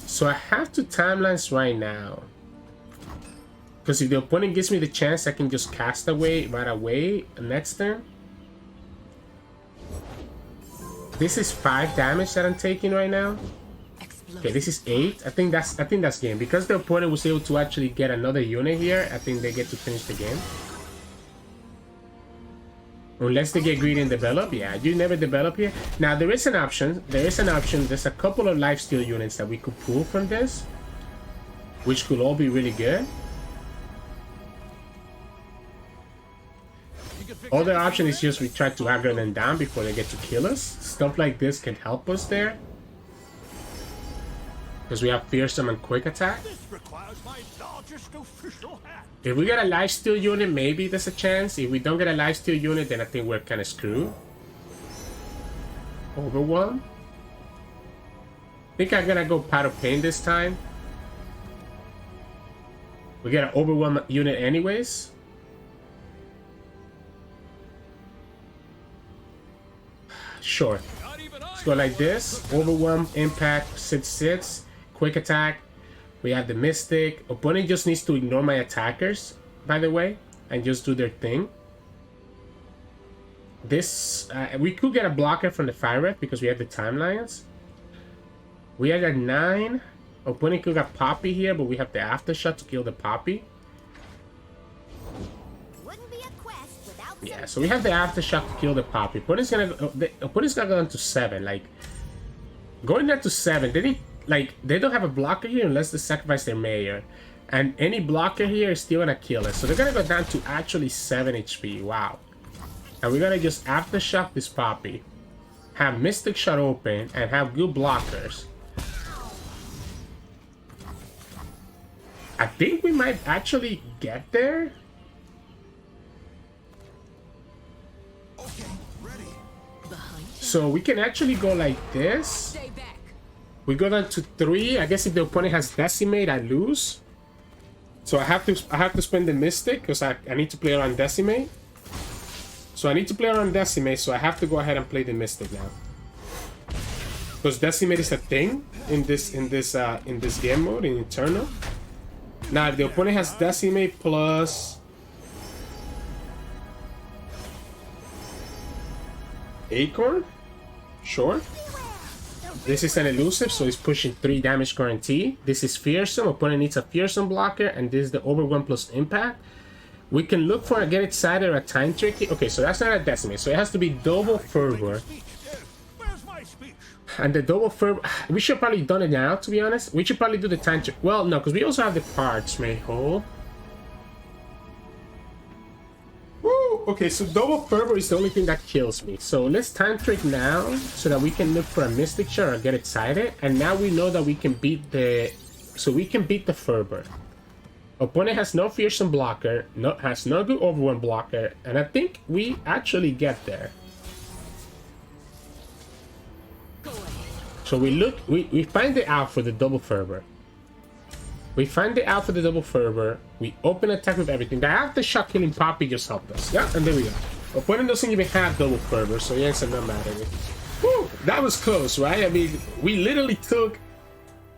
So I have to Timelines right now. Because if the opponent gives me the chance, I can just cast away right away next turn. This is 5 damage that I'm taking right now. Okay, this is 8. I think that's game. Because the opponent was able to actually get another unit here, I think they get to finish the game. Unless they get greedy and develop. Yeah, you never develop here. Now there is an option. There's a couple of lifesteal units that we could pull from this, which could all be really good. Other option is just we try to aggro them down before they get to kill us. Stuff like this can help us there. Because we have fearsome and quick attack. This requires my largest official hat. If we get a lifesteal unit, maybe there's a chance. If we don't get a lifesteal unit, then I think we're kind of screwed. Overwhelm. I think I'm gonna go Pot of Pain this time. We get an Overwhelm unit anyways. Sure. Let's go like this. Overwhelm, Impact, sits. Quick attack. We have the Mystic. Opponent just needs to ignore my attackers, by the way, and just do their thing. This, we could get a blocker from the Fire Ref because we have the Timelines. We have a 9. Opponent could have Poppy here, but we have the Aftershock to kill the Poppy. Wouldn't be a quest without Yeah, so we have the Aftershock to kill the Poppy. Opponent's gonna go down to 7. Like, going down to 7, they don't have a blocker here unless they sacrifice their mayor. And any blocker here is still gonna kill us. So they're gonna go down to actually 7 HP. Wow. And we're gonna just Aftershock this Poppy. Have Mystic Shot open and have good blockers. I think we might actually get there. Okay, ready. So we can actually go like this. Stay back. We go down to 3. I guess if the opponent has Decimate, I lose. So I have to spend the Mystic because I need to play around Decimate. So I need to play around Decimate, so I have to go ahead and play the Mystic now. Because Decimate is a thing in this game mode in Eternal. Now if the opponent has Decimate plus Acorn, sure. This is an elusive, so it's pushing 3 damage guarantee. This is fearsome. Opponent needs a fearsome blocker, and this is the Overwhelm plus Impact. We can look for a Get Excited or a Time Tricky. Okay, so that's not a Decimate, so it has to be Double Fervor. Where's my speech? And the Double Fervor, we should probably done it now, to be honest. We should probably do the Time Trick. Well, no, because we also have the parts made whole. Woo! Okay, so Double Fervor is the only thing that kills me. So let's Time Trick now so that we can look for a Mystic Shot or Get Excited. And now we know that we can beat the... So we can beat the Fervor. Opponent has no fearsome blocker, has no good Overwhelm blocker, and I think we actually get there. So we find the out for the Double Fervor. We find the out for the Double Fervor. We open attack with everything. The Aftershock killing Poppy just helped us. Yeah, and there we go. Opponent doesn't even have Double Fervor, so he ends up not mattering. Woo! That was close, right? I mean, we literally took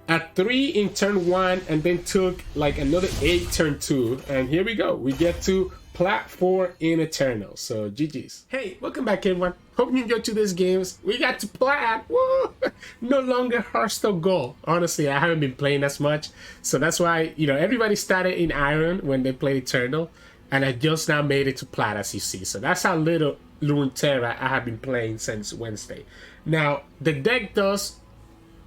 a 3 in turn 1 and then took like another 8 turn 2. And here we go. We get to Plat 4 in Eternal. So GG's. Hey, welcome back everyone. Hope you enjoyed today's games. We got to Plat. Woo! No longer Hearthstone Gold. Honestly, I haven't been playing as much. So that's why, you know, everybody started in Iron when they played Eternal. And I just now made it to Plat, as you see. So that's how little Runeterra I have been playing since Wednesday. Now, the deck does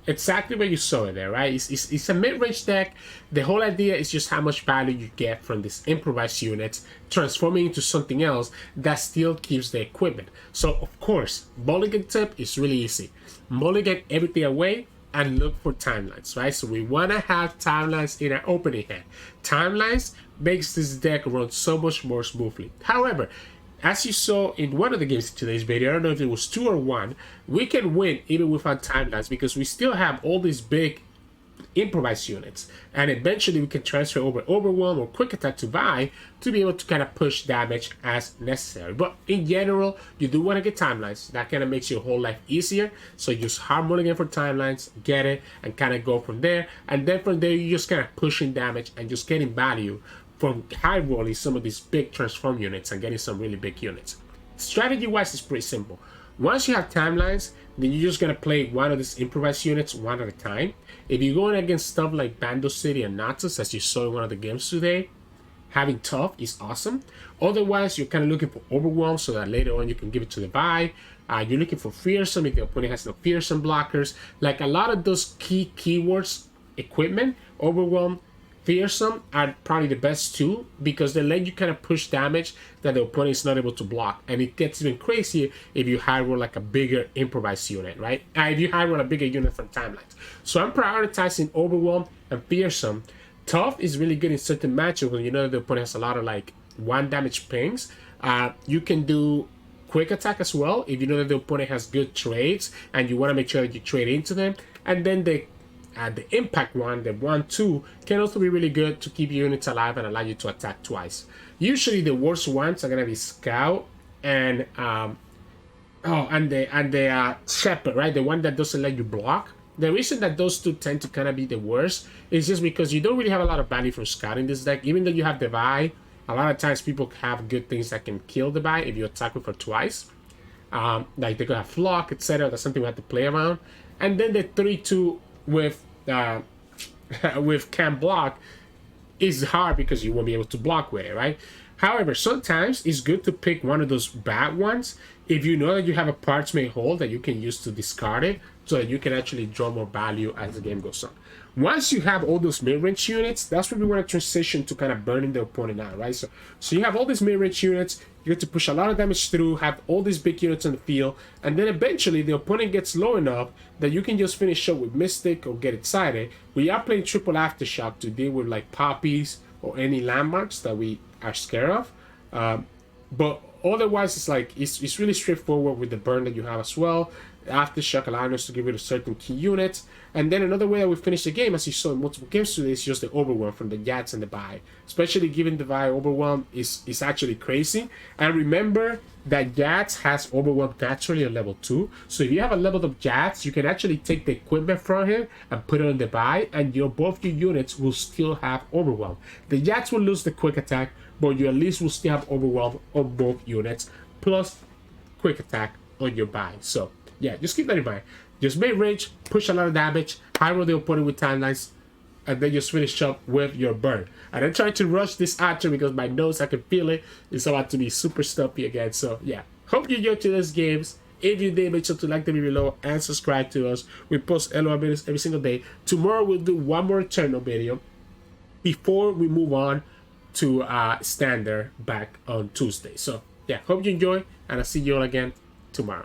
exactly where you saw it there, right? It's a mid-range deck. The whole idea is just how much value you get from these improvised units, transforming into something else that still keeps the equipment. So, of course, mulligan tip is really easy. Mulligan everything away and look for timelines, right? So we want to have timelines in our opening hand. Timelines makes this deck run so much more smoothly. However, as you saw in one of the games in today's video, I don't know if it was 2 or 1, we can win even without timelines because we still have all these big improvised units, and eventually we can transfer over Overwhelm or Quick Attack to buy to be able to kind of push damage as necessary. But in general, you do want to get timelines. That kind of makes your whole life easier. So use hard mulligan for timelines, get it, and kind of go from there. And then from there, you're just kind of pushing damage and just getting value from high rolling some of these big transform units and getting some really big units. Strategy wise, it's pretty simple. Once you have timelines, then you're just gonna play one of these improvised units one at a time. If you're going against stuff like Bando City and Naxos, as you saw in one of the games today, having tough is awesome. Otherwise, you're kind of looking for overwhelm so that later on you can give it to the buy. You're looking for fearsome if the opponent has no fearsome blockers. Like a lot of those key keywords, equipment, overwhelm, fearsome are probably the best two because they let you kind of push damage that the opponent is not able to block. And it gets even crazier if you high roll like a bigger improvised unit, right? If you high roll a bigger unit from timelines. So I'm prioritizing overwhelm and fearsome. Tough is really good in certain matchups when you know the opponent has a lot of like 1 damage pings. You can do quick attack as well if you know that the opponent has good trades and you want to make sure that you trade into them. And then the impact one, the 1/2, can also be really good to keep your units alive and allow you to attack twice. Usually the worst ones are gonna be Scout and the Shepherd, right? The one that doesn't let you block. The reason that those two tend to kind of be the worst is just because you don't really have a lot of value from Scout in this deck. Even though you have the buy, a lot of times people have good things that can kill the buy if you attack with her twice. Like they could have Flock, etc. That's something we have to play around. And then the 3/2 with can block is hard because you won't be able to block with it, right? However, sometimes it's good to pick one of those bad ones if you know that you have a parchment hold that you can use to discard it so that you can actually draw more value as the game goes on. Once you have all those mid-range units, that's when we want to transition to kind of burning the opponent out, right? So you have all these mid-range units, you get to push a lot of damage through, have all these big units on the field, and then eventually the opponent gets low enough that you can just finish up with Mystic or get excited. We are playing triple Aftershock to deal with like poppies or any landmarks that we are scared of. But otherwise, it's like it's really straightforward with the burn that you have as well. Aftershock allowing us to get rid of certain key units. And then another way that we finish the game, as you saw in multiple games today, is just the overwhelm from the Jats and the buy. Especially given the buy overwhelm is actually crazy. And remember that Jats has overwhelm naturally at level 2. So if you have a leveled up Jats, you can actually take the equipment from him and put it on the buy, and both your units will still have overwhelm. The Jats will lose the quick attack, but you at least will still have overwhelm on both units, plus quick attack on your buy. So yeah, just keep that in mind. Just make rage, push a lot of damage, high roll the opponent with timelines, and then just finish up with your burn. And I'm trying to rush this outro because my nose, I can feel it. It's about to be super stuffy again. So yeah, hope you enjoyed today's games. If you did, make sure to like the video below and subscribe to us. We post LOL videos every single day. Tomorrow we'll do one more Eternal video before we move on to Standard back on Tuesday. So yeah, hope you enjoy, and I'll see you all again tomorrow.